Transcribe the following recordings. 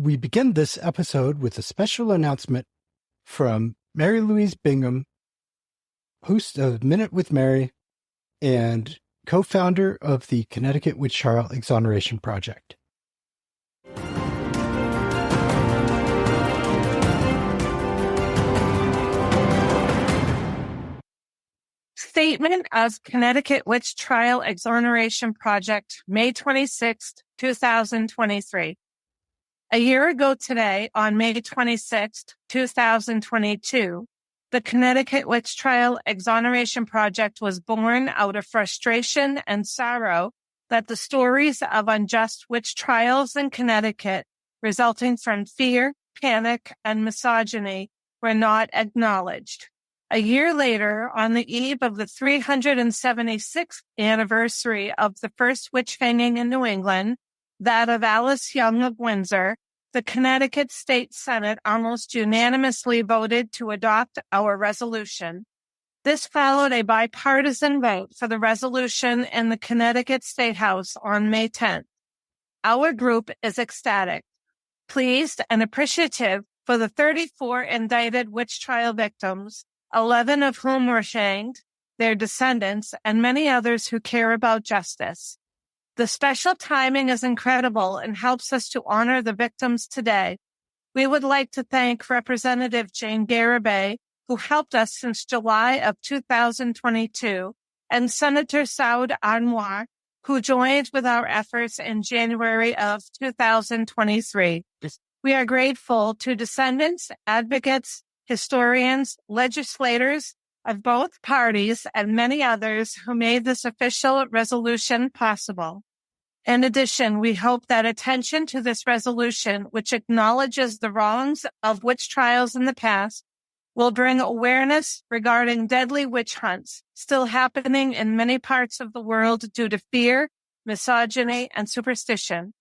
We begin this episode with a special announcement from Mary Louise Bingham, host of Minute with Mary and co-founder of the Connecticut Witch Trial Exoneration Project. Statement of Connecticut Witch Trial Exoneration Project, May 26, 2023. A year ago today, on May 26, 2022, the Connecticut Witch Trial Exoneration Project was born out of frustration and sorrow that the stories of unjust witch trials in Connecticut resulting from fear, panic, and misogyny were not acknowledged. A year later, on the eve of the 376th anniversary of the first witch hanging in New England, that of Alice Young of Windsor, the Connecticut State Senate almost unanimously voted to adopt our resolution. This followed a bipartisan vote for the resolution in the Connecticut State House on May 10th. Our group is ecstatic, pleased, and appreciative for the 34 indicted witch trial victims, 11 of whom were hanged, their descendants, and many others who care about justice. The special timing is incredible and helps us to honor the victims today. We would like to thank Representative Jane Garibay, who helped us since July of 2022, and Senator Saud Anwar, who joined with our efforts in January of 2023. We are grateful to descendants, advocates, historians, legislators of both parties, and many others who made this official resolution possible. In addition, we hope that attention to this resolution, which acknowledges the wrongs of witch trials in the past, will bring awareness regarding deadly witch hunts still happening in many parts of the world due to fear, misogyny, and superstition.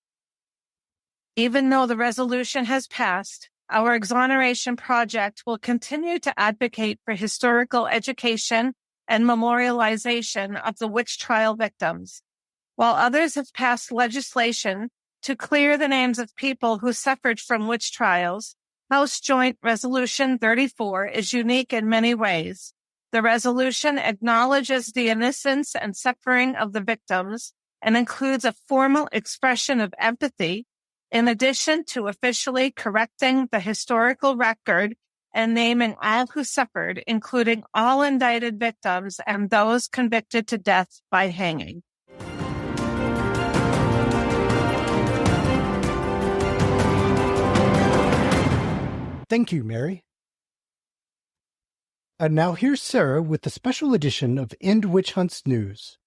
Even though the resolution has passed, our exoneration project will continue to advocate for historical education and memorialization of the witch trial victims. While others have passed legislation to clear the names of people who suffered from witch trials, House Joint Resolution 34 is unique in many ways. The resolution acknowledges the innocence and suffering of the victims and includes a formal expression of empathy, in addition to officially correcting the historical record and naming all who suffered, including all indicted victims and those convicted to death by hanging. Thank you, Mary. And now here's Sarah with the special edition of End Witch Hunts News.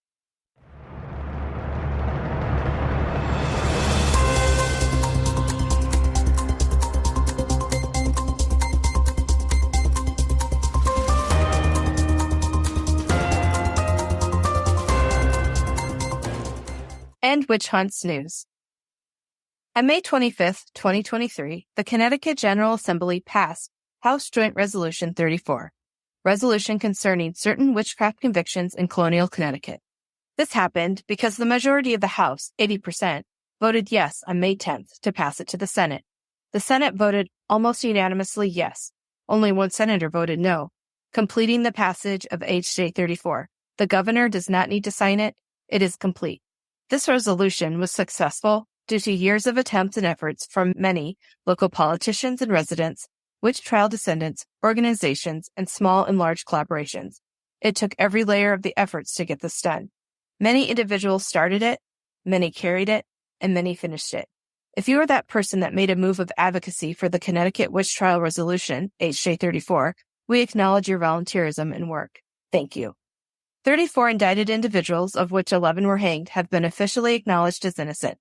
End Witch Hunts News. On May 25, 2023, the Connecticut General Assembly passed House Joint Resolution 34, resolution concerning certain witchcraft convictions in colonial Connecticut. This happened because the majority of the House, 80%, voted yes on May 10th to pass it to the Senate. The Senate voted almost unanimously yes. Only one senator voted no, completing the passage of HJ 34. The governor does not need to sign it. It is complete. This resolution was successful due to years of attempts and efforts from many local politicians and residents, witch trial descendants, organizations, and small and large collaborations. It took every layer of the efforts to get this done. Many individuals started it, many carried it, and many finished it. If you are that person that made a move of advocacy for the Connecticut Witch Trial Resolution, HJ 34, we acknowledge your volunteerism and work. Thank you. 34 indicted individuals, of which 11 were hanged, have been officially acknowledged as innocent.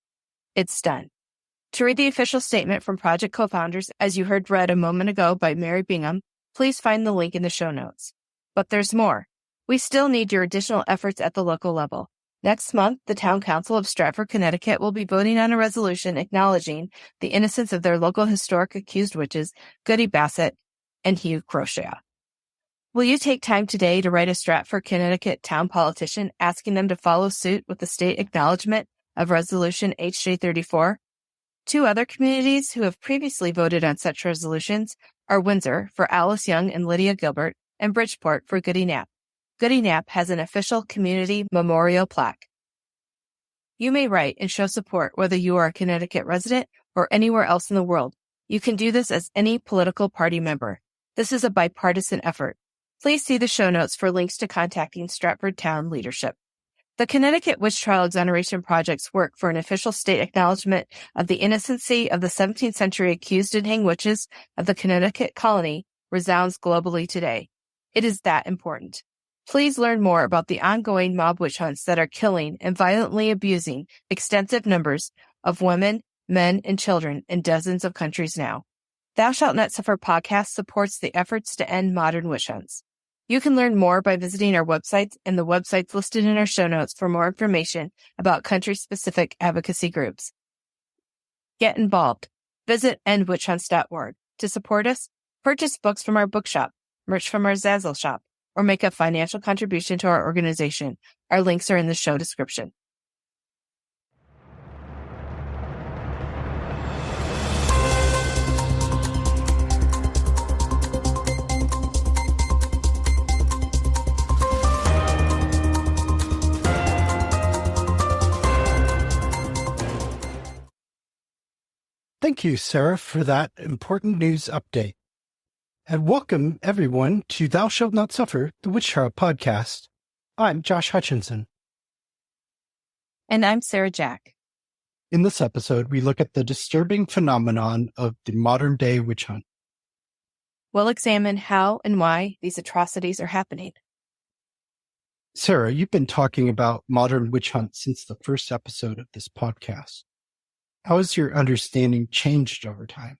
It's done. To read the official statement from project co-founders, as you heard read a moment ago by Mary Bingham, please find the link in the show notes. But there's more. We still need your additional efforts at the local level. Next month, the Town Council of Stratford, Connecticut will be voting on a resolution acknowledging the innocence of their local historic accused witches, Goody Bassett and Hugh Crochet. Will you take time today to write a Stratford, Connecticut town politician asking them to follow suit with the state acknowledgement of Resolution HJ 34? Two other communities who have previously voted on such resolutions are Windsor for Alice Young and Lydia Gilbert, and Bridgeport for Goody Knapp. Goody Knapp has an official community memorial plaque. You may write and show support whether you are a Connecticut resident or anywhere else in the world. You can do this as any political party member. This is a bipartisan effort. Please see the show notes for links to contacting Stratford Town leadership. The Connecticut Witch Trial Exoneration Project's work for an official state acknowledgement of the innocency of the 17th century accused and hanged witches of the Connecticut colony resounds globally today. It is that important. Please learn more about the ongoing mob witch hunts that are killing and violently abusing extensive numbers of women, men, and children in dozens of countries now. Thou Shalt Not Suffer podcast supports the efforts to end modern witch hunts. You can learn more by visiting our websites and the websites listed in our show notes for more information about country-specific advocacy groups. Get involved. Visit endwitchhunts.org. To support us, purchase books from our bookshop, merch from our Zazzle shop, or make a financial contribution to our organization. Our links are in the show description. Thank you, Sarah, for that important news update. And welcome, everyone, to Thou Shalt Not Suffer, the Witch Trial podcast. I'm Josh Hutchinson. And I'm Sarah Jack. In this episode, we look at the disturbing phenomenon of the modern-day witch hunt. We'll examine how and why these atrocities are happening. Sarah, you've been talking about modern witch hunts since the first episode of this podcast. How has your understanding changed over time?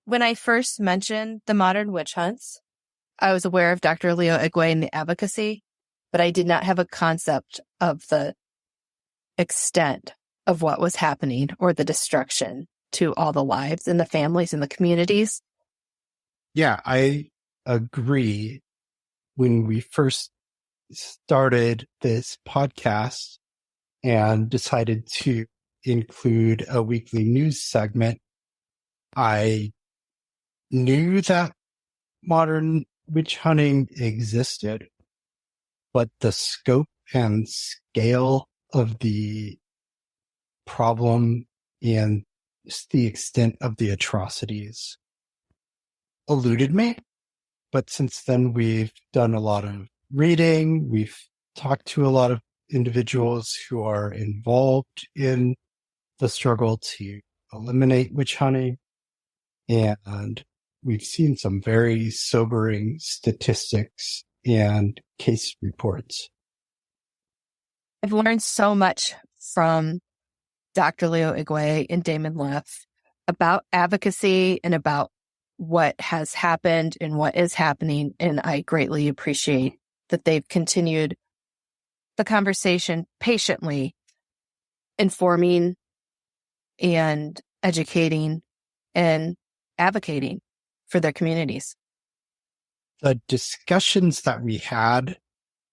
When I first mentioned the modern witch hunts, I was aware of Dr. Leo Igwe and the advocacy, but I did not have a concept of the extent of what was happening or the destruction to all the lives and the families and the communities. Yeah, I agree. When we first started this podcast and decided to include a weekly news segment, I knew that modern witch hunting existed, but the scope and scale of the problem and the extent of the atrocities eluded me. But since then, we've done a lot of reading. We've talked to a lot of individuals who are involved in the struggle to eliminate witch hunting. And we've seen some very sobering statistics and case reports. I've learned so much from Dr. Leo Igwe and Damon Leff about advocacy and about what has happened and what is happening. And I greatly appreciate that they've continued the conversation patiently, informing and educating and advocating for their communities. The discussions that we had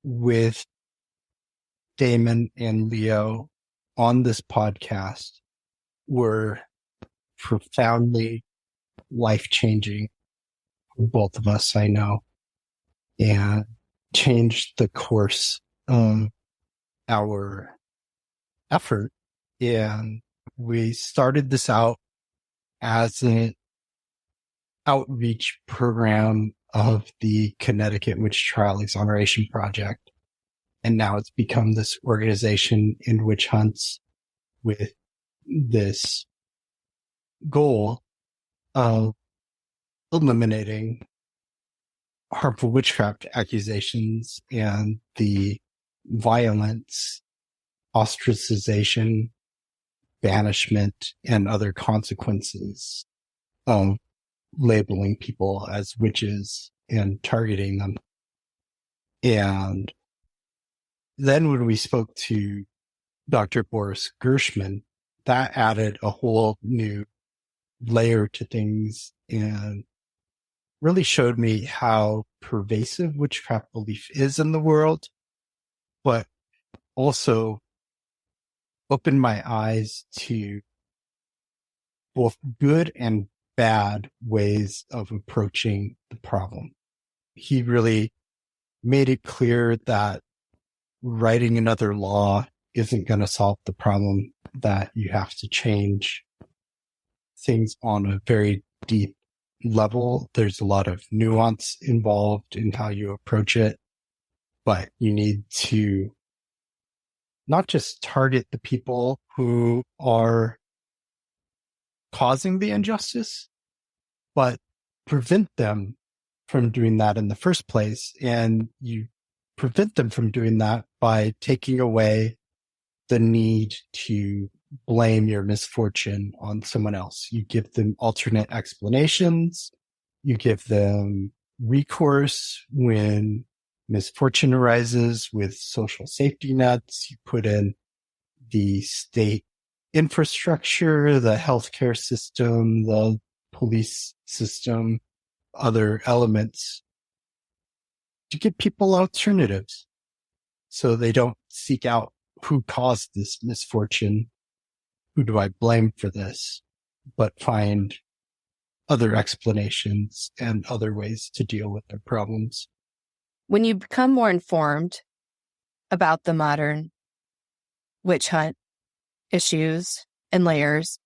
with Damon and Leo on this podcast were profoundly life-changing for both of us, I know, and changed the course of our effort. And we started this out as an outreach program of the Connecticut Witch Trial Exoneration Project. And now it's become this organization in witch hunts with this goal of eliminating harmful witchcraft accusations and the violence, ostracization, banishment, and other consequences of labeling people as witches and targeting them. And then when we spoke to Dr. Boris Gershman, that added a whole new layer to things and really showed me how pervasive witchcraft belief is in the world, but also opened my eyes to both good and bad ways of approaching the problem. He really made it clear that writing another law isn't going to solve the problem, that you have to change things on a very deep level. There's a lot of nuance involved in how you approach it, but you need to not just target the people who are causing the injustice, but prevent them from doing that in the first place. And you prevent them from doing that by taking away the need to blame your misfortune on someone else. You give them alternate explanations. You give them recourse when misfortune arises with social safety nets. You put in the state infrastructure, the healthcare system, the police system, other elements to give people alternatives so they don't seek out who caused this misfortune, who do I blame for this, but find other explanations and other ways to deal with their problems. When you become more informed about the modern witch hunt issues and layers,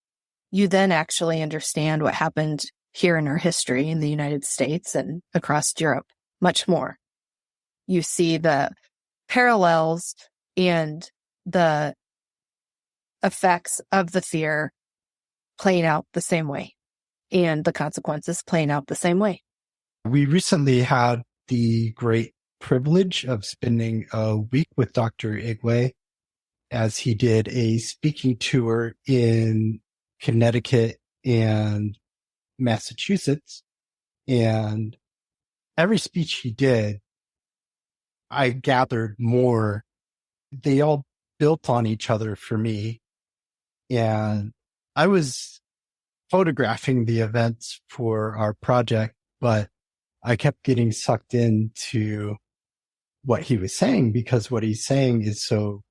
you then actually understand what happened here in our history in the United States and across Europe much more. You see the parallels and the effects of the fear playing out the same way and the consequences playing out the same way. We recently had the great privilege of spending a week with Dr. Igwe as he did a speaking tour in Connecticut and Massachusetts. And every speech he did, I gathered more. They all built on each other for me. And I was photographing the events for our project, but I kept getting sucked into what he was saying because what he's saying is so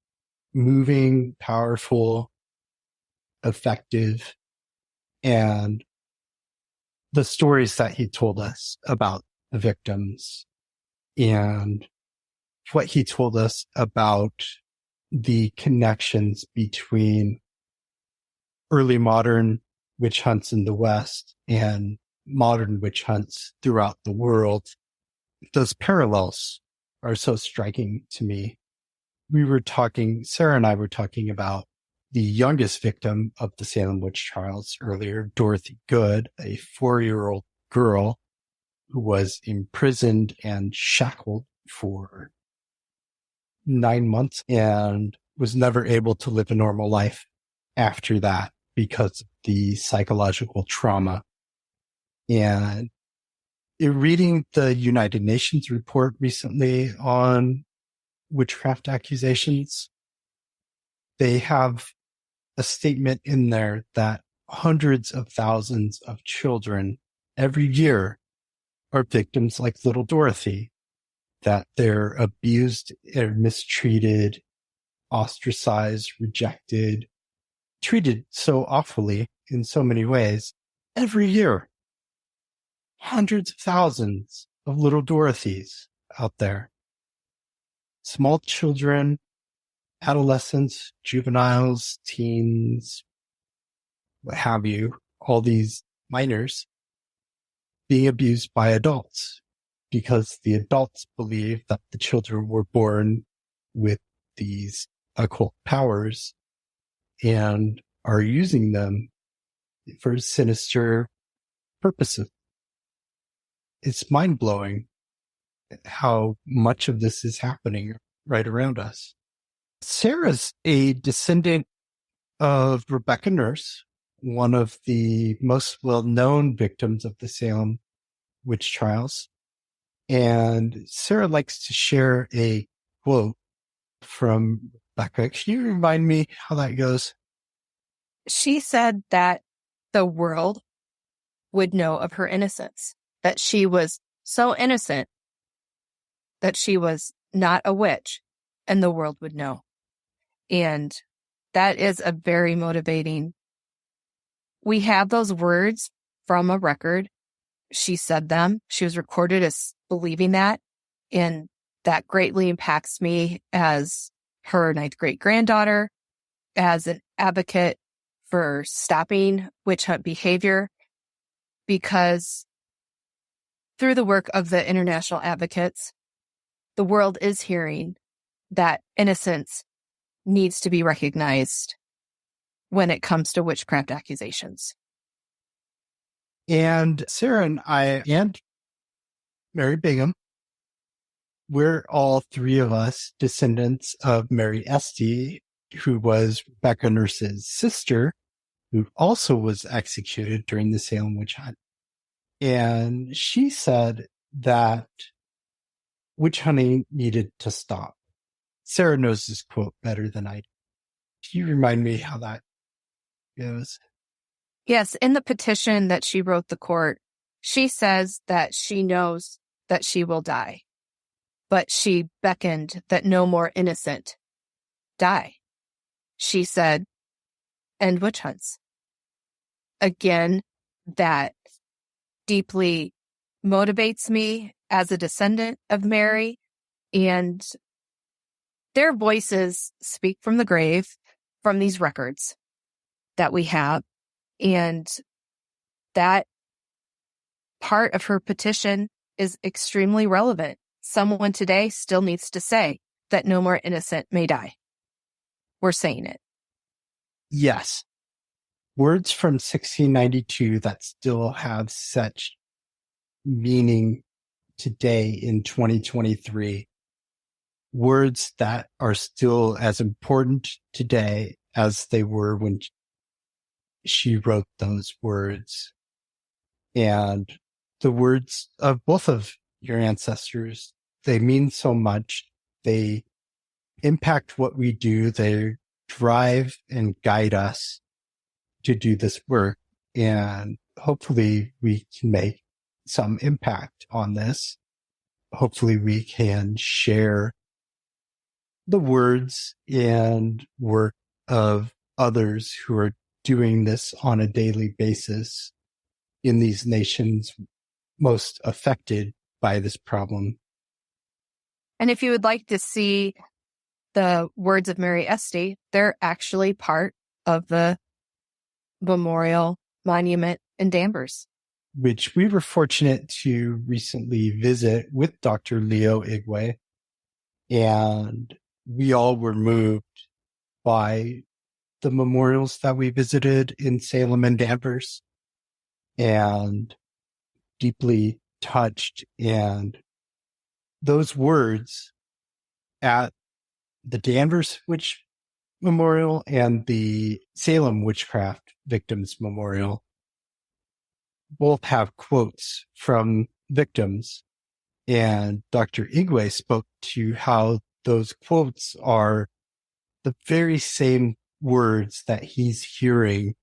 moving, powerful, effective, and the stories that he told us about the victims and what he told us about the connections between early modern witch hunts in the West and modern witch hunts throughout the world. Those parallels are so striking to me. Sarah and I were talking about the youngest victim of the Salem witch trials earlier, Dorothy Good, a 4-year-old girl who was imprisoned and shackled for 9 months and was never able to live a normal life after that because of the psychological trauma. And in reading the United Nations report recently on witchcraft accusations, they have a statement in there that hundreds of thousands of children every year are victims like little Dorothy, that they're abused or mistreated, ostracized, rejected, treated so awfully in so many ways every year. Hundreds of thousands of little Dorothys out there. Small children, adolescents, juveniles, teens, what have you, all these minors being abused by adults because the adults believe that the children were born with these occult powers and are using them for sinister purposes. It's mind-blowing how much of this is happening right around us. Sarah's a descendant of Rebecca Nurse, one of the most well-known victims of the Salem witch trials. And Sarah likes to share a quote from Rebecca. Can you remind me how that goes? She said that the world would know of her innocence, that she was so innocent that she was not a witch, and the world would know. And that is a very motivating We have those words from a record. She said them. She was recorded as believing that. And that greatly impacts me as her ninth great granddaughter, as an advocate for stopping witch hunt behavior, because through the work of the international advocates, the world is hearing that innocence needs to be recognized when it comes to witchcraft accusations. And Sarah and I and Mary Bingham, we're all three of us descendants of Mary Esty, who was Rebecca Nurse's sister, who also was executed during the Salem witch hunt. And she said that witch hunting needed to stop. Sarah knows this quote better than I do. Can you remind me how that goes? Yes, in the petition that she wrote the court, she says that she knows that she will die, but she beckoned that no more innocent die. She said, end witch hunts. Again, that deeply motivates me as a descendant of Mary, and their voices speak from the grave, from these records that we have. And that part of her petition is extremely relevant. Someone today still needs to say that no more innocent may die. We're saying it. Yes. Words from 1692 that still have such meaning today in 2023. Words that are still as important today as they were when she wrote those words. And the words of both of your ancestors, they mean so much. They impact what we do. They drive and guide us to do this work. And hopefully we can make some impact on this. Hopefully we can share the words and work of others who are doing this on a daily basis in these nations most affected by this problem. And if you would like to see the words of Mary Esty, they're actually part of the memorial monument in Danvers, which we were fortunate to recently visit with Dr. Leo Igwe. And we all were moved by the memorials that we visited in Salem and Danvers, and deeply touched. And those words at the Danvers Witch Memorial and the Salem Witchcraft Victims Memorial both have quotes from victims. And Dr. Igwe spoke to how those quotes are the very same words that he's hearing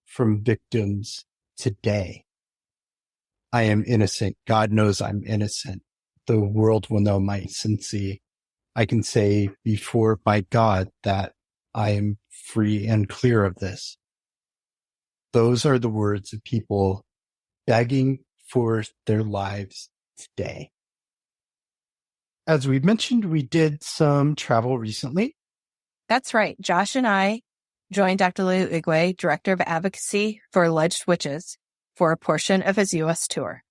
from victims today. I am innocent. God knows I'm innocent. The world will know my innocency. I can say before my God that I am free and clear of this. Those are the words of people begging for their lives today. As we mentioned, we did some travel recently. That's right. Josh and I joined Dr. Leo Igwe, Director of Advocacy for Alleged Witches, for a portion of his U.S. tour.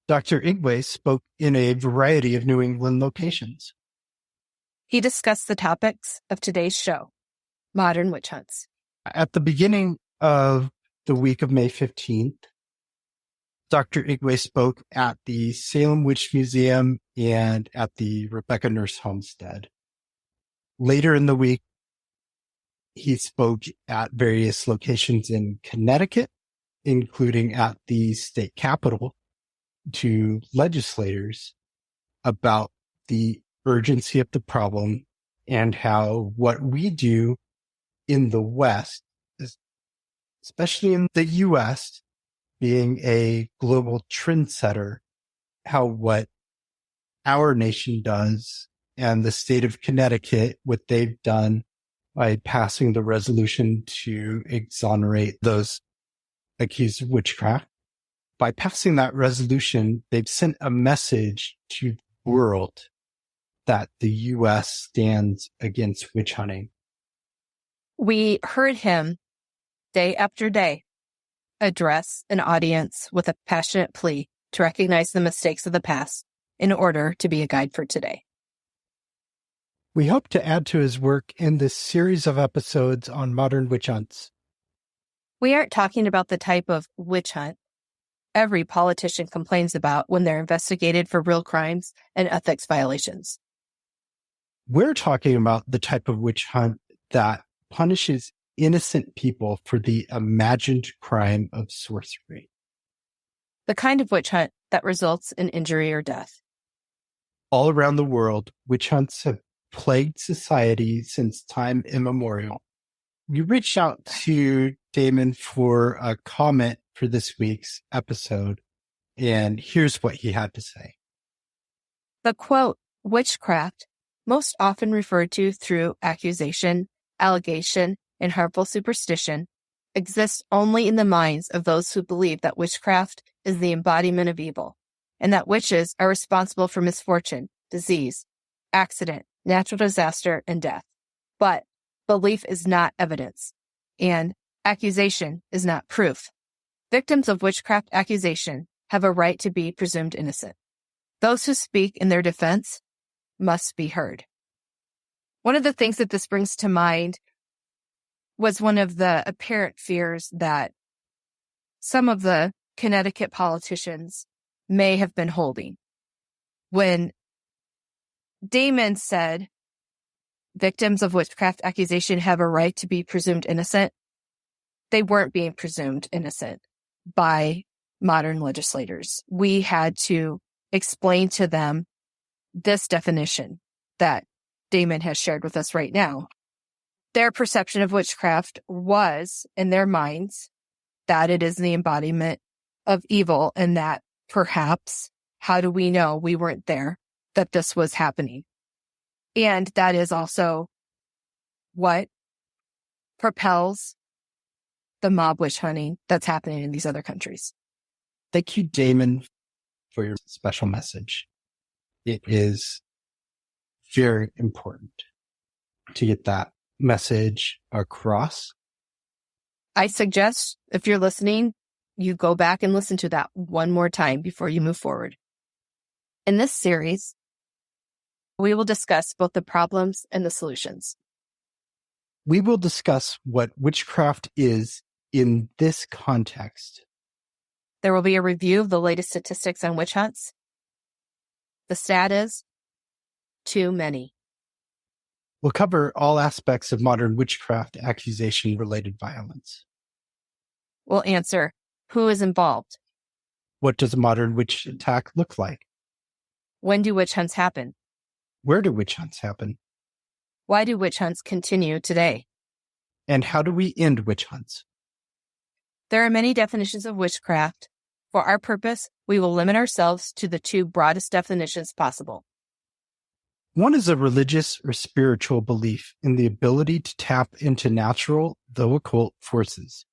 Dr. Igwe spoke in a variety of New England locations. He discussed the topics of today's show, modern witch hunts. At the beginning of the week of May 15th, Dr. Igwe spoke at the Salem Witch Museum and at the Rebecca Nurse Homestead. Later in the week, he spoke at various locations in Connecticut, including at the state capitol, to legislators about the urgency of the problem and how what we do in the West, especially in the U.S., being a global trendsetter, how what our nation does and the state of Connecticut, what they've done by passing the resolution to exonerate those accused of witchcraft. By passing that resolution, they've sent a message to the world that the U.S. stands against witch hunting. We heard him day after day address an audience with a passionate plea to recognize the mistakes of the past in order to be a guide for today. We hope to add to his work in this series of episodes on modern witch hunts. We aren't talking about the type of witch hunt every politician complains about when they're investigated for real crimes and ethics violations. We're talking about the type of witch hunt that punishes innocent people for the imagined crime of sorcery. The kind of witch hunt that results in injury or death. All around the world, witch hunts have plagued society since time immemorial. We reached out to Damon for a comment for this week's episode, and here's what he had to say. The quote, witchcraft, most often referred to through accusation, allegation, and harmful superstition, exists only in the minds of those who believe that witchcraft is the embodiment of evil, and that witches are responsible for misfortune, disease, accident, natural disaster, and death. But belief is not evidence, and accusation is not proof. Victims of witchcraft accusation have a right to be presumed innocent. Those who speak in their defense must be heard. One of the things that this brings to mind was one of the apparent fears that some of the Connecticut politicians may have been holding. When Damon said victims of witchcraft accusation have a right to be presumed innocent, they weren't being presumed innocent by modern legislators. We had to explain to them this definition that Damon has shared with us right now. Their perception of witchcraft was, in their minds, that it is the embodiment of evil, and that perhaps, how do we know we weren't there, that this was happening? And that is also what propels the mob witch hunting that's happening in these other countries. Thank you, Damon, for your special message. It is very important to get that message across. I suggest, if you're listening, you go back and listen to that one more time before you move forward. In this series, we will discuss both the problems and the solutions. We will discuss what witchcraft is in this context. There will be a review of the latest statistics on witch hunts. The stat is too many. We'll cover all aspects of modern witchcraft accusation-related violence. We'll answer who is involved. What does a modern witch attack look like? When do witch hunts happen? Where do witch hunts happen? Why do witch hunts continue today? And how do we end witch hunts? There are many definitions of witchcraft. For our purpose, we will limit ourselves to the two broadest definitions possible. One is a religious or spiritual belief in the ability to tap into natural, though occult, forces.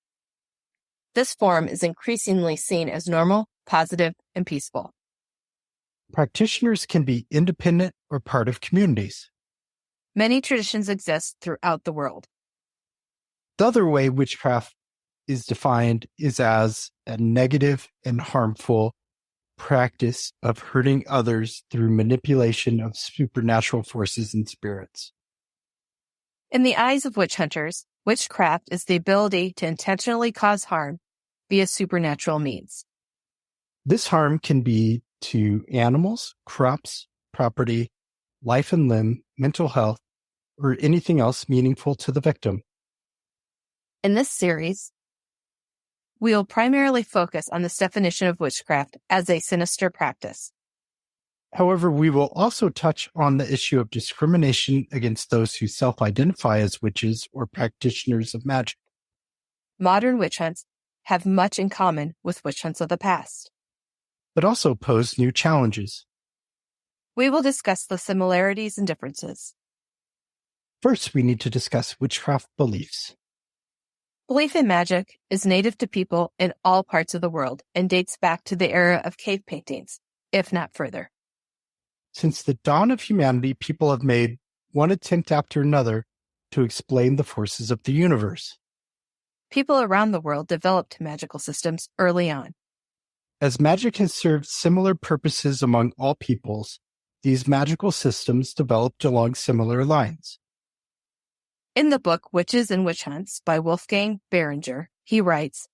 This form is increasingly seen as normal, positive, and peaceful. Practitioners can be independent or part of communities. Many traditions exist throughout the world. The other way witchcraft is defined is as a negative and harmful practice of hurting others through manipulation of supernatural forces and spirits. In the eyes of witch hunters, witchcraft is the ability to intentionally cause harm via supernatural means. This harm can be to animals, crops, property, life and limb, mental health, or anything else meaningful to the victim. In this series, we will primarily focus on this definition of witchcraft as a sinister practice. However, we will also touch on the issue of discrimination against those who self-identify as witches or practitioners of magic. Modern witch hunts have much in common with witch hunts of the past, but also pose new challenges. We will discuss the similarities and differences. First, we need to discuss witchcraft beliefs. Belief in magic is native to people in all parts of the world and dates back to the era of cave paintings, if not further. Since the dawn of humanity, people have made one attempt after another to explain the forces of the universe. People around the world developed magical systems early on. As magic has served similar purposes among all peoples, these magical systems developed along similar lines. In the book Witches and Witch-Hunts by Wolfgang Behringer, he writes,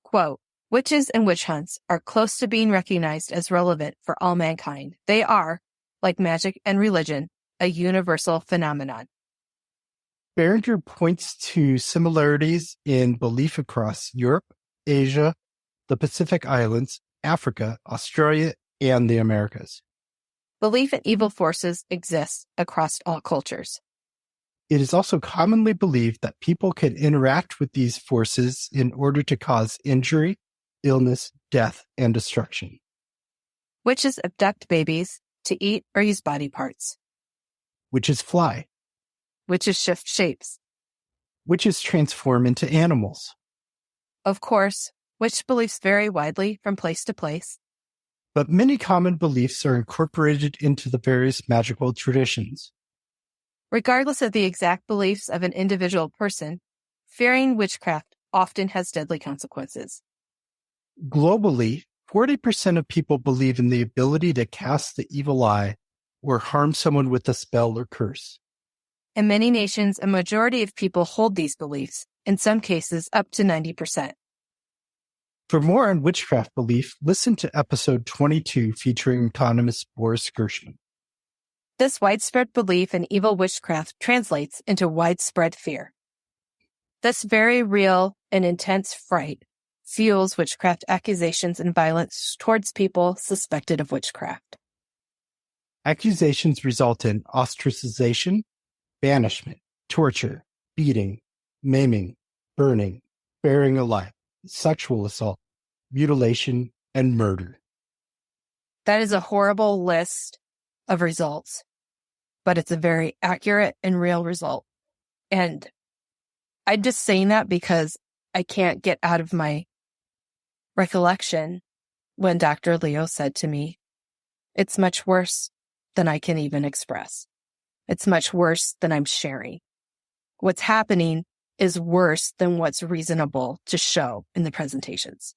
quote, "Witches and witch hunts are close to being recognized as relevant for all mankind. They are, like magic and religion, a universal phenomenon." Behringer points to similarities in belief across Europe, Asia, the Pacific Islands, Africa, Australia, and the Americas. Belief in evil forces exists across all cultures. It is also commonly believed that people can interact with these forces in order to cause injury, illness, death, and destruction. Witches abduct babies to eat or use body parts. Witches fly. Witches shift shapes. Witches transform into animals. Of course, witch beliefs vary widely from place to place. But many common beliefs are incorporated into the various magical traditions. Regardless of the exact beliefs of an individual person, fearing witchcraft often has deadly consequences. Globally, 40% of people believe in the ability to cast the evil eye or harm someone with a spell or curse. In many nations, a majority of people hold these beliefs, in some cases up to 90%. For more on witchcraft belief, listen to episode 22 featuring economist Boris Gershman. This widespread belief in evil witchcraft translates into widespread fear. This very real and intense fright fuels witchcraft accusations and violence towards people suspected of witchcraft. Accusations result in ostracization, banishment, torture, beating, maiming, burning, burying alive, sexual assault, mutilation, and murder. That is a horrible list of results, but it's a very accurate and real result. And I'm just saying that because I can't get out of my recollection when Dr. Leo said to me, "It's much worse than I can even express. It's much worse than I'm sharing. What's happening is worse than what's reasonable to show in the presentations."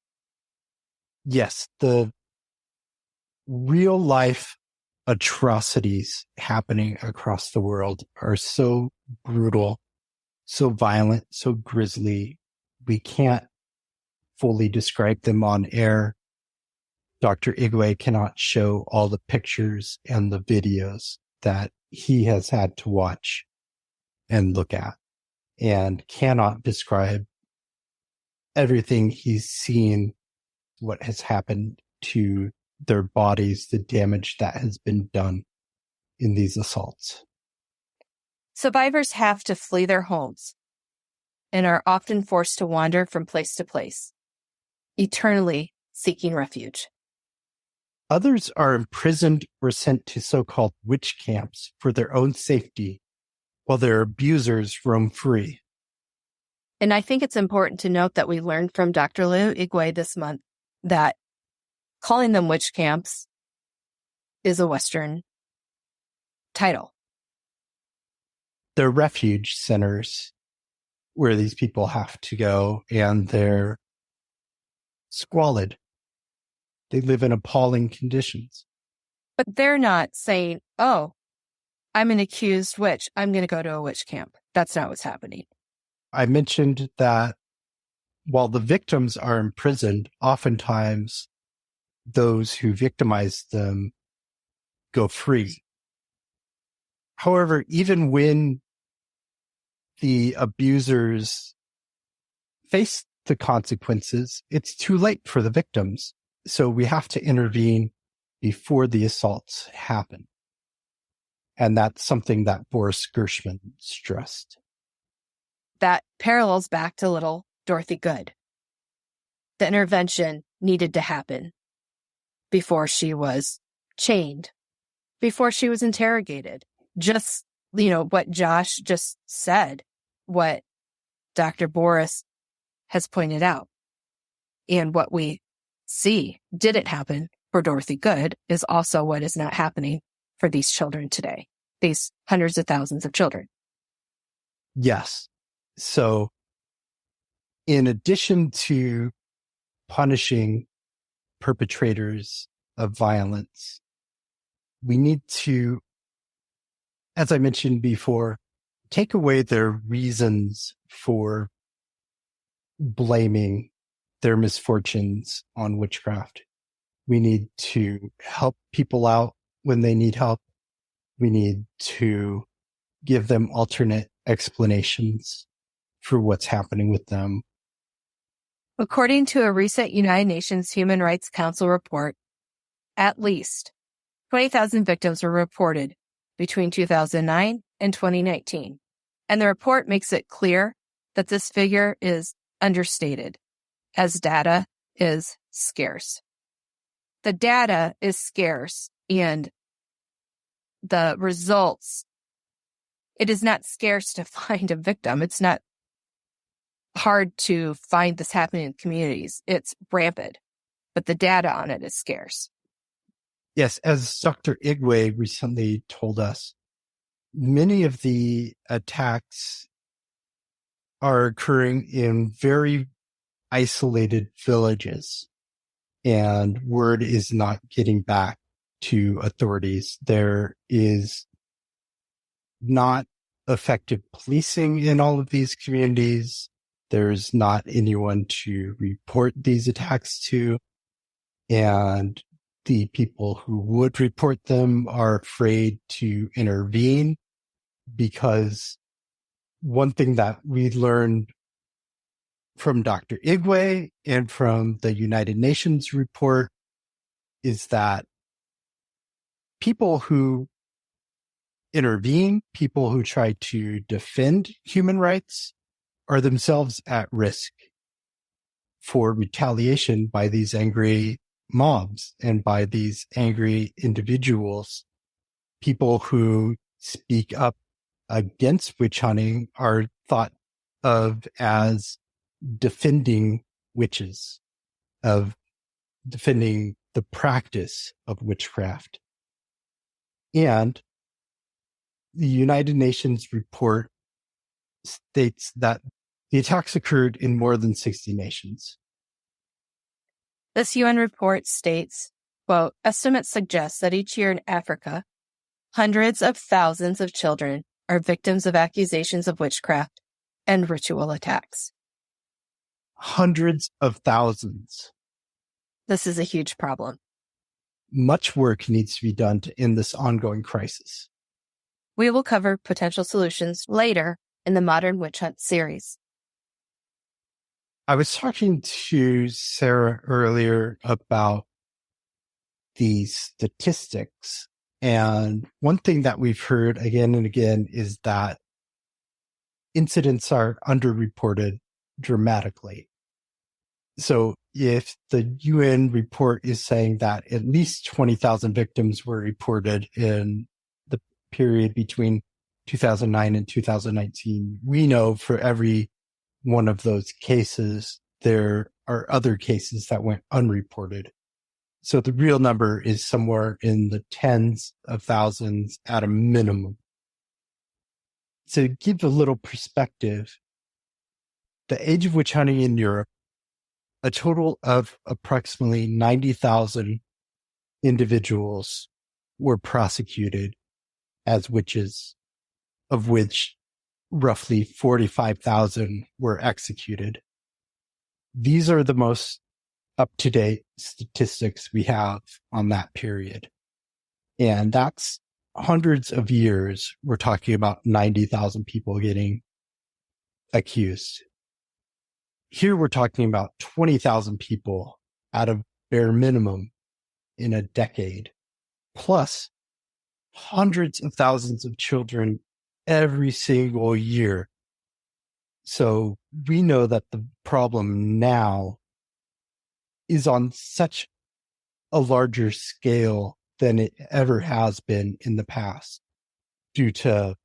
Yes, the real life atrocities happening across the world are so brutal, so violent, so grisly. We can't fully describe them on air. Dr. Igwe cannot show all the pictures and the videos that he has had to watch and look at, and cannot describe everything he's seen, what has happened to their bodies, the damage that has been done in these assaults. Survivors have to flee their homes and are often forced to wander from place to place, eternally seeking refuge. Others are imprisoned or sent to so-called witch camps for their own safety, while their abusers roam free. And I think it's important to note that we learned from Dr. Leo Igwe this month that calling them witch camps is a Western title. They're refuge centers where these people have to go, and they're squalid. They live in appalling conditions. But they're not saying, "Oh, I'm an accused witch. I'm going to go to a witch camp." That's not what's happening. I mentioned that while the victims are imprisoned, oftentimes those who victimize them go free. However, even when the abusers face the consequences, it's too late for the victims. So we have to intervene before the assaults happen. And that's something that Boris Gershman stressed. That parallels back to little Dorothy Good. The intervention needed to happen before she was chained, before she was interrogated, just what Josh just said, what Dr. Boris has pointed out, and what we see didn't happen for Dorothy Good is also what is not happening for these children today, these hundreds of thousands of children. Yes. So in addition to punishing perpetrators of violence, we need to, as I mentioned before, take away their reasons for blaming their misfortunes on witchcraft. We need to help people out when they need help. We need to give them alternate explanations for what's happening with them. According to a recent United Nations Human Rights Council report, at least 20,000 victims were reported between 2009 and 2019. And the report makes it clear that this figure is understated, as data is scarce. The data is scarce, and the results, it is not scarce to find a victim. It's not hard to find this happening in communities. It's rampant, but the data on it is scarce. Yes, as Dr. Igwe recently told us, many of the attacks are occurring in very isolated villages, and word is not getting back to authorities. There is not effective policing in all of these communities. There's not anyone to report these attacks to, and the people who would report them are afraid to intervene, because one thing that we learned from Dr. Igwe and from the United Nations report is that people who intervene, people who try to defend human rights, are themselves at risk for retaliation by these angry mobs and by these angry individuals. People who speak up against witch hunting are thought of as defending witches, of defending the practice of witchcraft. And the United Nations report states that the attacks occurred in more than 60 nations. This UN report states, quote, estimates suggest that each year in Africa, hundreds of thousands of children are victims of accusations of witchcraft and ritual attacks. Hundreds of thousands. This is a huge problem. Much work needs to be done to end this ongoing crisis. We will cover potential solutions later in the Modern Witch Hunt series. I was talking to Sarah earlier about the statistics, and one thing that we've heard again and again is that incidents are underreported dramatically. So if the UN report is saying that at least 20,000 victims were reported in the period between 2009 and 2019, we know for every one of those cases, there are other cases that went unreported. So the real number is somewhere in the tens of thousands at a minimum. To give a little perspective, the age of witch hunting in Europe, a total of approximately 90,000 individuals were prosecuted as witches, of which roughly 45,000 were executed. These are the most up-to-date statistics we have on that period. And that's hundreds of years. We're talking about 90,000 people getting accused. Here we're talking about 20,000 people out of bare minimum in a decade, plus hundreds of thousands of children every single year. So we know that the problem now is on such a larger scale than it ever has been in the past, due to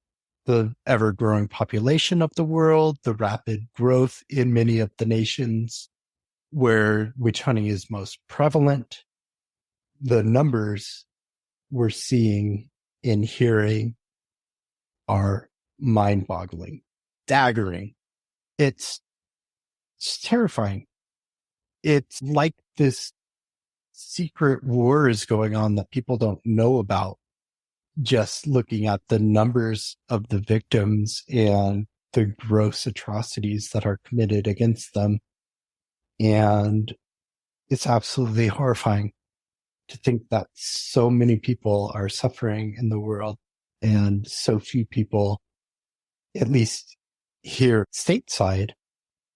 the ever-growing population of the world, the rapid growth in many of the nations where witch hunting is most prevalent, the numbers we're seeing and hearing are mind-boggling, staggering. It's terrifying. It's like this secret war is going on that people don't know about, just looking at the numbers of the victims and the gross atrocities that are committed against them. And it's absolutely horrifying to think that so many people are suffering in the world and so few people, at least here stateside,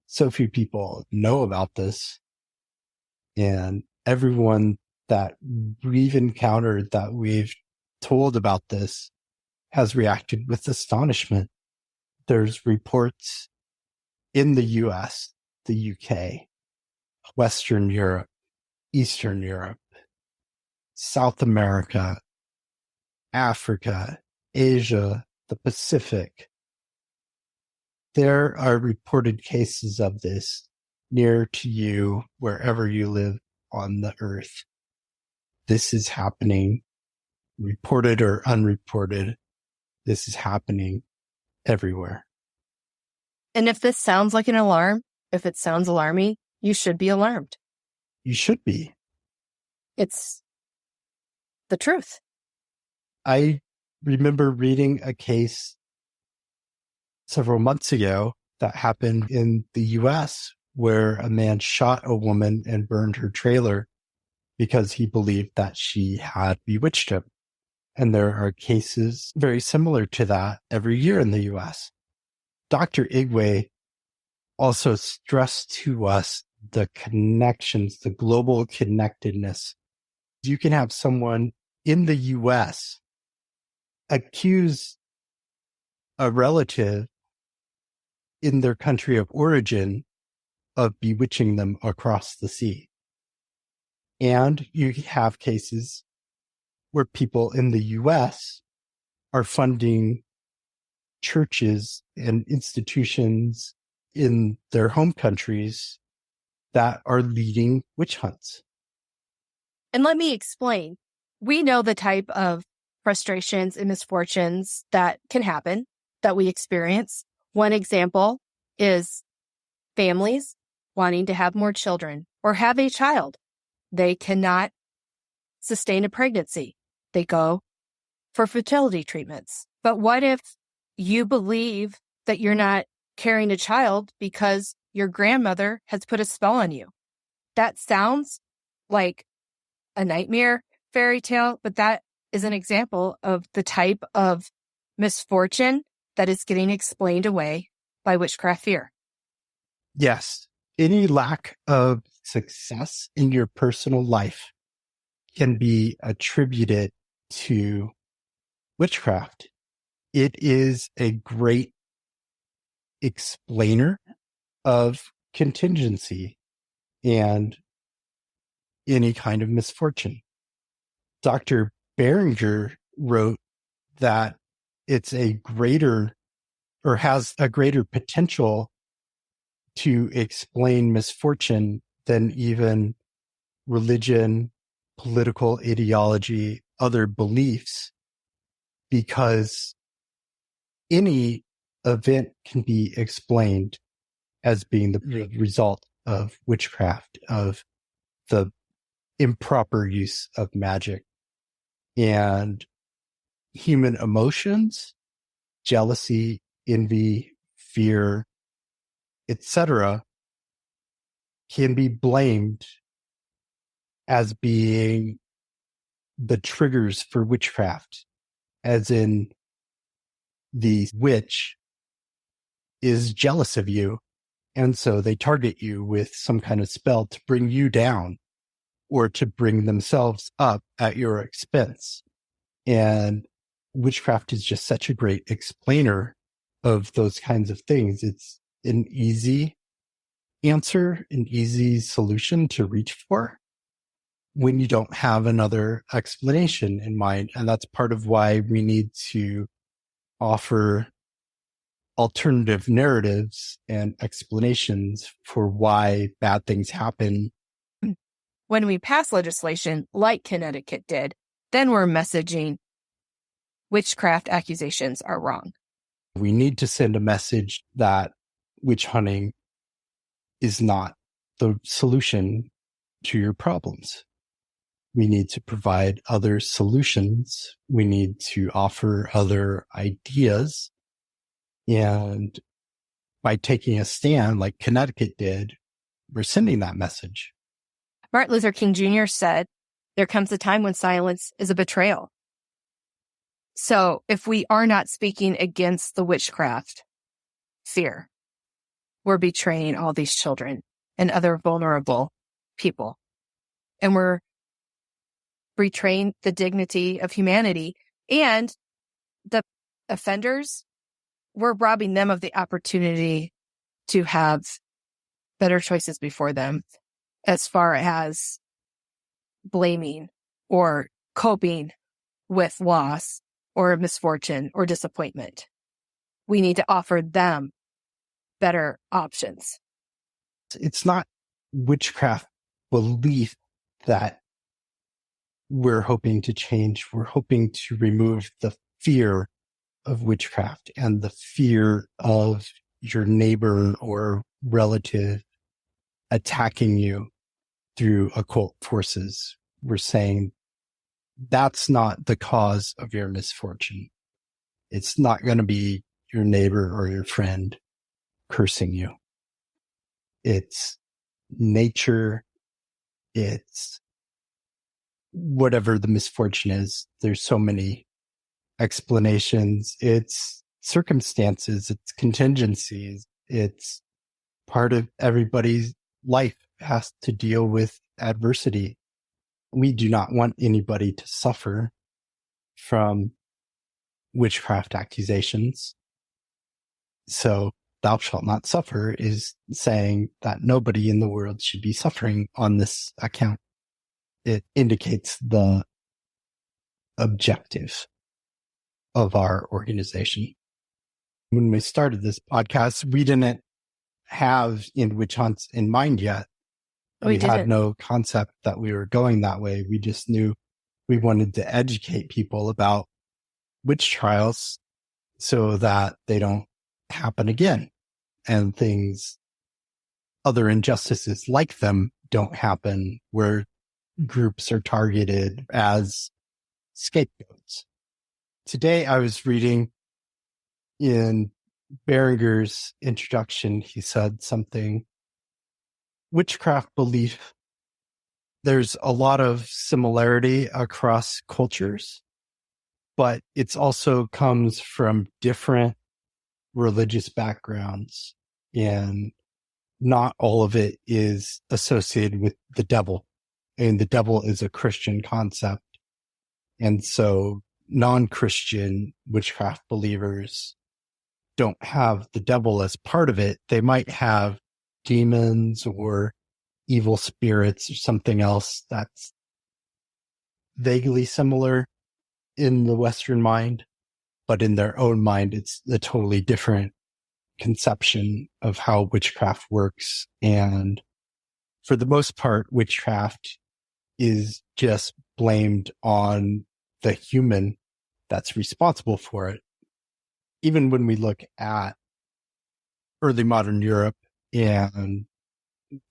so few people know about this. And everyone that we've encountered, that we've told about this, has reacted with astonishment. There's reports in the US, the UK, Western Europe, Eastern Europe, South America, Africa, Asia, the Pacific. There are reported cases of this near to you, wherever you live on the earth. This is happening, reported or unreported. This is happening everywhere. And if this sounds like an alarm, if it sounds alarming, you should be alarmed. You should be. It's the truth. I remember reading a case several months ago that happened in the US where a man shot a woman and burned her trailer because he believed that she had bewitched him. And there are cases very similar to that every year in the US. Dr. Igwe also stressed to us the connections, the global connectedness. You can have someone in the US accuse a relative in their country of origin of bewitching them across the sea. And you have cases where people in the US are funding churches and institutions in their home countries that are leading witch hunts. And let me explain. We know the type of frustrations and misfortunes that can happen, that we experience. One example is families wanting to have more children or have a child. They cannot sustain a pregnancy. They go for fertility treatments. But what if you believe that you're not carrying a child because your grandmother has put a spell on you? That sounds like a nightmare fairy tale, but that is an example of the type of misfortune that is getting explained away by witchcraft fear. Yes. Any lack of success in your personal life can be attributed to witchcraft. It is a great explainer of contingency and any kind of misfortune. Dr. Behringer wrote that it's a greater, or has a greater potential to explain misfortune than even religion, political ideology, other beliefs, because any event can be explained as being the result of witchcraft, of the improper use of magic. And human emotions, jealousy, envy, fear, etc., can be blamed as being the triggers for witchcraft, as in the witch is jealous of you, and so they target you with some kind of spell to bring you down or to bring themselves up at your expense. And witchcraft is just such a great explainer of those kinds of things. It's an easy answer, an easy solution to reach for when you don't have another explanation in mind. And that's part of why we need to offer alternative narratives and explanations for why bad things happen. When we pass legislation like Connecticut did, then we're messaging witchcraft accusations are wrong. We need to send a message that witch hunting is not the solution to your problems. We need to provide other solutions. We need to offer other ideas. And by taking a stand like Connecticut did, we're sending that message. Martin Luther King Jr. said, there comes a time when silence is a betrayal. So if we are not speaking against the witchcraft fear, we're betraying all these children and other vulnerable people. And we're betraying the dignity of humanity. And the offenders, we're robbing them of the opportunity to have better choices before them as far as blaming or coping with loss or misfortune or disappointment. We need to offer them better options. It's not witchcraft belief that we're hoping to change. We're hoping to remove the fear of witchcraft and the fear of your neighbor or relative attacking you through occult forces. We're saying that's not the cause of your misfortune. It's not going to be your neighbor or your friend cursing you. It's nature. It's whatever the misfortune is. There's so many explanations. It's circumstances. It's contingencies. It's part of everybody's life has to deal with adversity. We do not want anybody to suffer from witchcraft accusations. So thou shalt not suffer is saying that nobody in the world should be suffering on this account. It indicates the objective of our organization. When we started this podcast, we didn't have in witch hunts in mind yet. We had no concept that we were going that way. We just knew we wanted to educate people about witch trials so that they don't happen again and other injustices like them don't happen where groups are targeted as scapegoats. Today I was reading in Beringer's introduction, he said something, witchcraft belief, there's a lot of similarity across cultures, but it's also comes from different religious backgrounds, and not all of it is associated with the devil. And the devil is a Christian concept. And so non-Christian witchcraft believers don't have the devil as part of it. They might have demons or evil spirits or something else that's vaguely similar in the Western mind, but in their own mind, it's a totally different conception of how witchcraft works. And for the most part, witchcraft is just blamed on the human that's responsible for it. Even when we look at early modern Europe and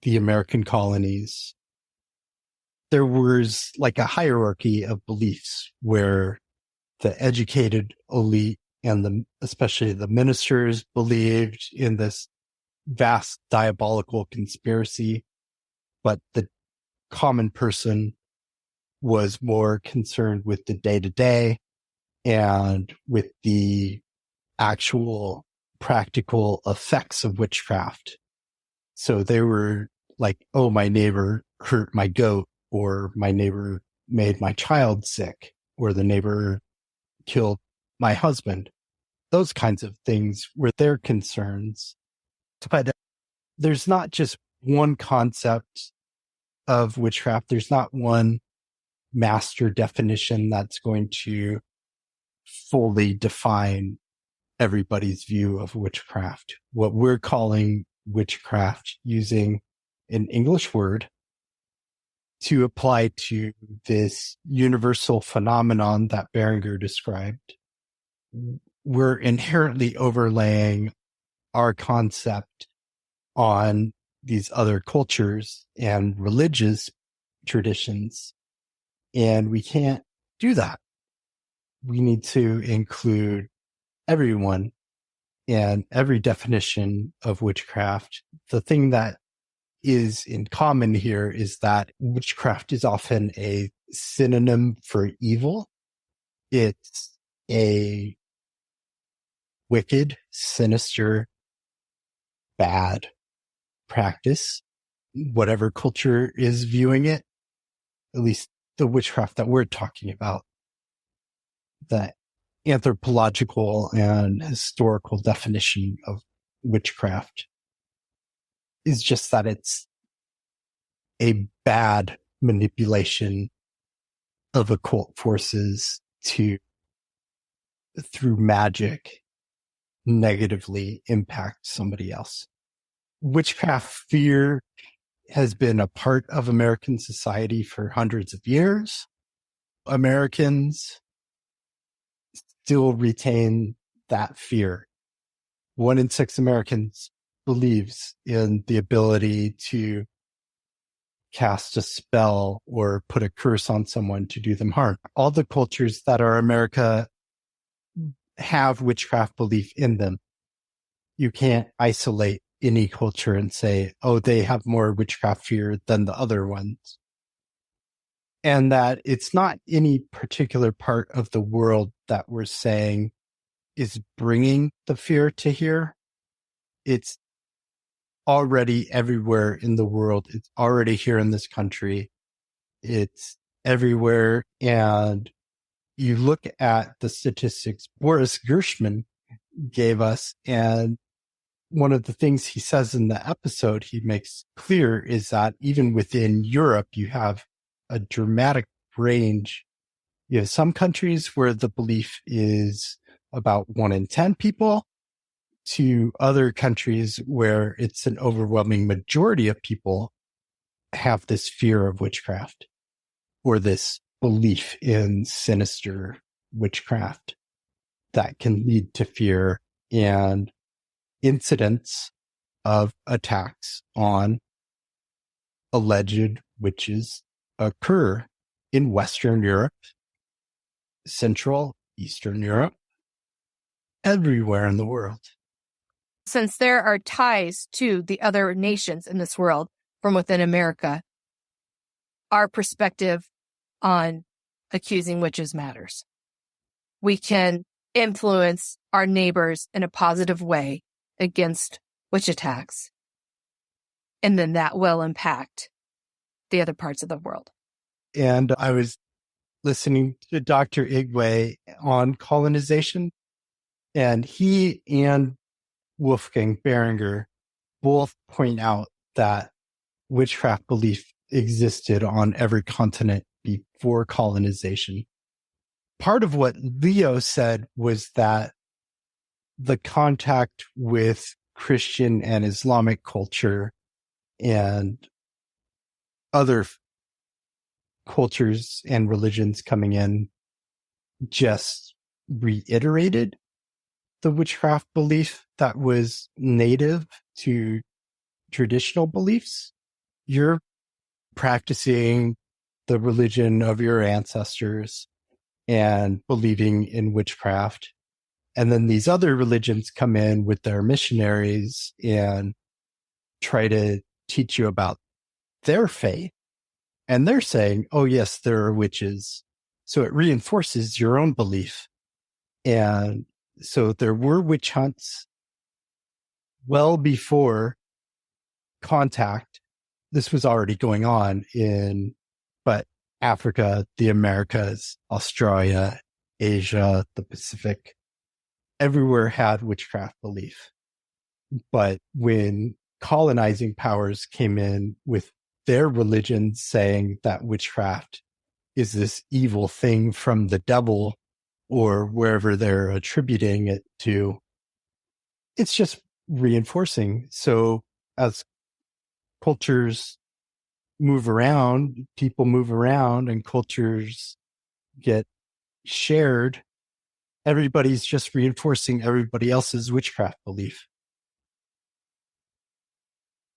the American colonies, there was like a hierarchy of beliefs where the educated elite and especially the ministers believed in this vast diabolical conspiracy, but the common person was more concerned with the day-to-day and with the actual practical effects of witchcraft. So they were like, oh, my neighbor hurt my goat, or my neighbor made my child sick, or the neighbor killed my husband. Those kinds of things were their concerns. But there's not just one concept of witchcraft. There's not one master definition that's going to fully define everybody's view of witchcraft. What we're calling witchcraft, using an English word to apply to this universal phenomenon that Berenger described, we're inherently overlaying our concept on these other cultures and religious traditions. And we can't do that. We need to include everyone and every definition of witchcraft. The thing that is in common here is that witchcraft is often a synonym for evil. It's a wicked, sinister, bad practice, whatever culture is viewing it, at least the witchcraft that we're talking about. The anthropological and historical definition of witchcraft is just that it's a bad manipulation of occult forces to, through magic, negatively impact somebody else. Witchcraft fear has been a part of American society for hundreds of years. Americans still retain that fear. 1 in 6 Americans believes in the ability to cast a spell or put a curse on someone to do them harm. All the cultures that are America have witchcraft belief in them. You can't isolate any culture and say, oh, they have more witchcraft fear than the other ones. And that it's not any particular part of the world that we're saying is bringing the fear to here. It's already everywhere in the world. It's already here in this country. It's everywhere. And you look at the statistics Boris Gershman gave us, and one of the things he says in the episode he makes clear is that even within Europe, you have a dramatic range. You have some countries where the belief is about 1 in 10 people, to other countries where it's an overwhelming majority of people have this fear of witchcraft or this belief in sinister witchcraft that can lead to fear and incidents of attacks on alleged witches occur in Western Europe, Central, Eastern Europe, everywhere in the world. Since there are ties to the other nations in this world from within America, our perspective on accusing witches matters. We can influence our neighbors in a positive way against witch attacks, and then that will impact the other parts of the world. And I was listening to Dr. Igwe on colonization, and he and Wolfgang Berenger both point out that witchcraft belief existed on every continent before colonization. Part of what Leo said was that the contact with Christian and Islamic culture and other cultures and religions coming in just reiterated the witchcraft belief that was native to traditional beliefs. You're practicing the religion of your ancestors and believing in witchcraft. And then these other religions come in with their missionaries and try to teach you about their faith. And they're saying, oh, yes, there are witches. So it reinforces your own belief. And so there were witch hunts well before contact. This was already going on but Africa, the Americas, Australia, Asia, the Pacific, everywhere had witchcraft belief. But when colonizing powers came in with their religion saying that witchcraft is this evil thing from the devil or wherever they're attributing it to, it's just reinforcing. So as cultures move around, people move around and cultures get shared, everybody's just reinforcing everybody else's witchcraft belief.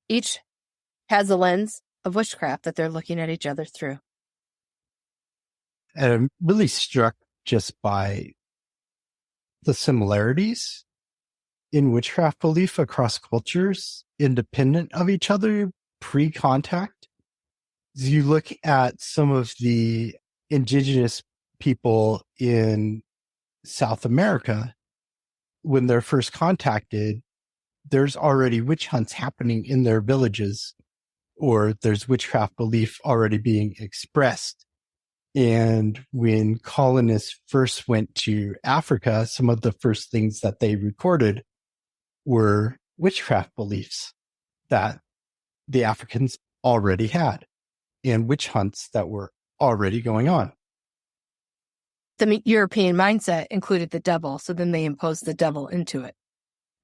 Each has a lens of witchcraft that they're looking at each other through. And I'm really struck just by the similarities in witchcraft belief across cultures, independent of each other, pre-contact. As you look at some of the indigenous people in South America, when they're first contacted, there's already witch hunts happening in their villages, or there's witchcraft belief already being expressed. And when colonists first went to Africa, some of the first things that they recorded were witchcraft beliefs that the Africans already had and witch hunts that were already going on. The European mindset included the devil, so then they imposed the devil into it.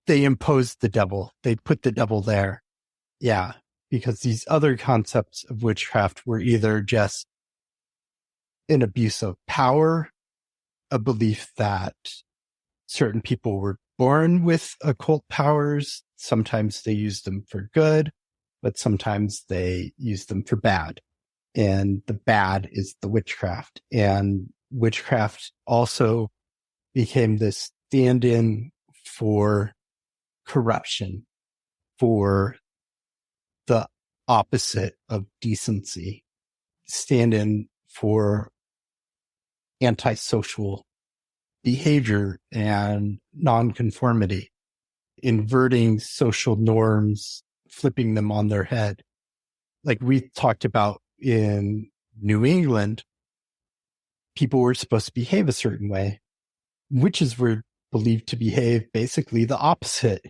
They imposed the devil. They put the devil there. Yeah, because these other concepts of witchcraft were either just an abuse of power, a belief that certain people were born with occult powers. Sometimes they used them for good, but sometimes they used them for bad. And the bad is the witchcraft. And witchcraft also became this stand-in for corruption, for the opposite of decency, stand-in for antisocial behavior and nonconformity, inverting social norms, flipping them on their head. Like we talked about in New England, people were supposed to behave a certain way. Witches were believed to behave basically the opposite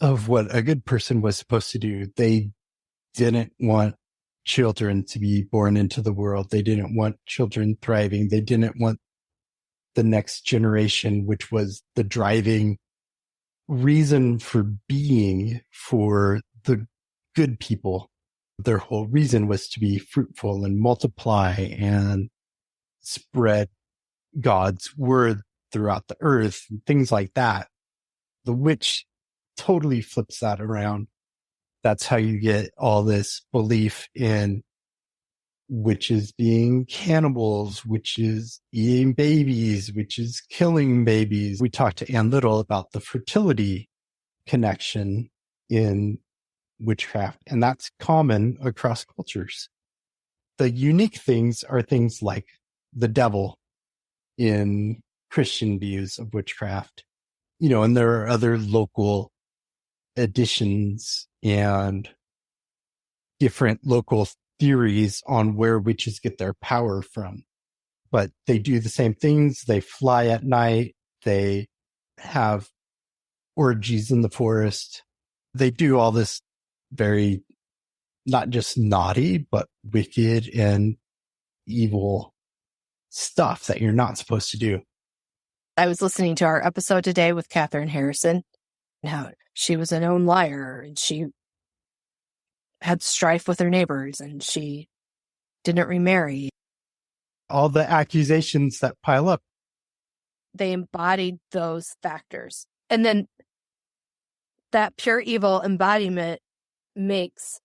of what a good person was supposed to do. They didn't want children to be born into the world. They didn't want children thriving. They didn't want the next generation, which was the driving reason for being for the good people. Their whole reason was to be fruitful and multiply and spread God's word throughout the earth and things like that. The witch totally flips that around. That's how you get all this belief in witches being cannibals, witches eating babies, witches killing babies. We talked to Ann Little about the fertility connection in witchcraft, and that's common across cultures. The unique things are things like the devil in Christian views of witchcraft, and there are other local additions and different local theories on where witches get their power from. But they do the same things. They fly at night. They have orgies in the forest. They do all this very, not just naughty, but wicked and evil stuff that you're not supposed to do. I was listening to our episode today with Katherine Harrison, and how she was a known liar, and she had strife with her neighbors, and she didn't remarry. All the accusations that pile up. They embodied those factors. And then that pure evil embodiment makes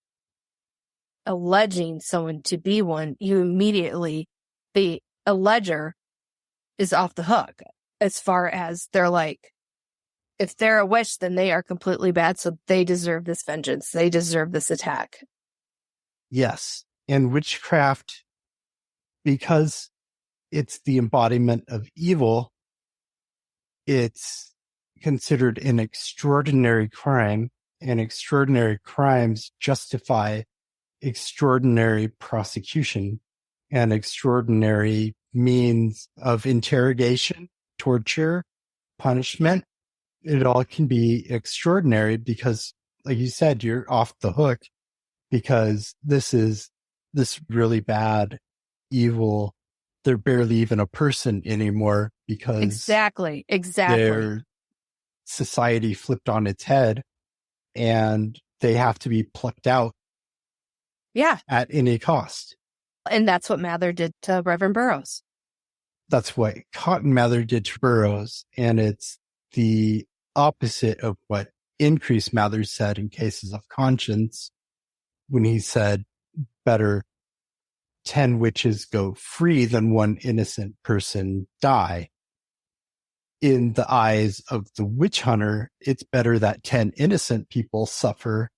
alleging someone to be one, you immediately, the alleger is off the hook as far as they're like, if they're a witch, then they are completely bad. So they deserve this vengeance. They deserve this attack. Yes. And witchcraft, because it's the embodiment of evil, it's considered an extraordinary crime, and extraordinary crimes justify extraordinary prosecution and extraordinary means of interrogation, torture, punishment. It all can be extraordinary because, like you said, you're off the hook because this is this really bad, evil. They're barely even a person anymore because Exactly. they're society flipped on its head and they have to be plucked out at any cost. And that's what Mather did to Reverend Burroughs. That's what Cotton Mather did to Burroughs. And it's the opposite of what Increase Mather said in Cases of Conscience, when he said, better 10 witches go free than one innocent person die. In the eyes of the witch hunter, it's better that 10 innocent people suffer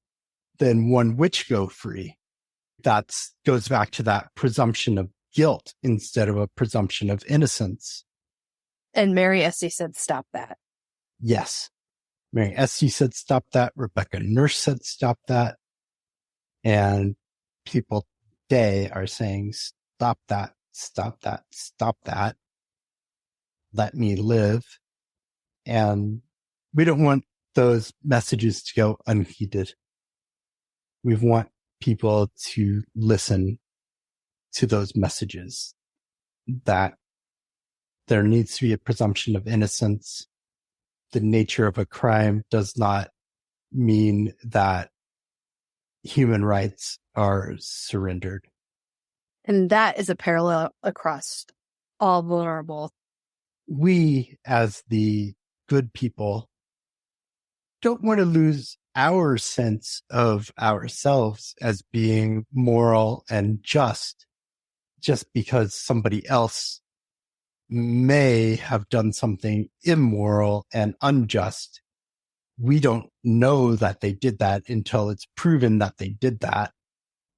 than one witch go free. That goes back to that presumption of guilt instead of a presumption of innocence. And Mary Esty said, stop that. Yes. Mary Esty said, stop that. Rebecca Nurse said, stop that. And people today are saying, stop that, stop that, stop that. Let me live. And we don't want those messages to go unheeded. We want people to listen to those messages, that there needs to be a presumption of innocence. The nature of a crime does not mean that human rights are surrendered. And that is a parallel across all vulnerable. We, as the good people, don't want to lose our sense of ourselves as being moral and just because somebody else may have done something immoral and unjust. We don't know that they did that until it's proven that they did that.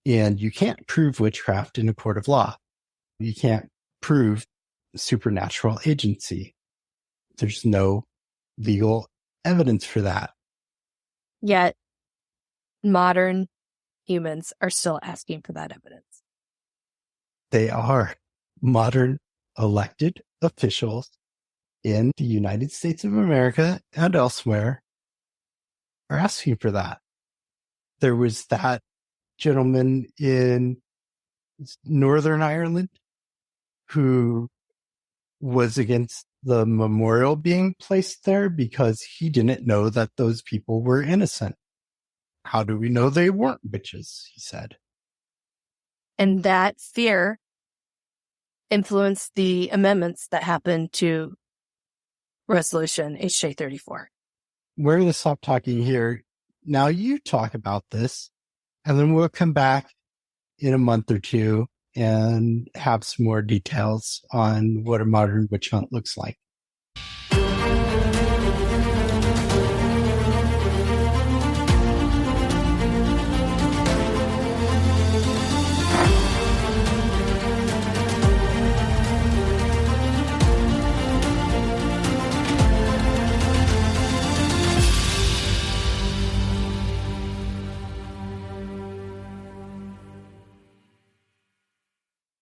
And you can't prove witchcraft in a court of law. You can't prove supernatural agency. There's no legal evidence for that. Yet modern humans are still asking for that evidence. They are. Modern elected officials in the United States of America and elsewhere are asking for that. There was that gentleman in Northern Ireland who was against the memorial being placed there because he didn't know that those people were innocent. How do we know they weren't witches? He said. And that fear influenced the amendments that happened to Resolution HJ 34. We're going to stop talking here. Now you talk about this, and then we'll come back in a month or two and have some more details on what a modern witch hunt looks like.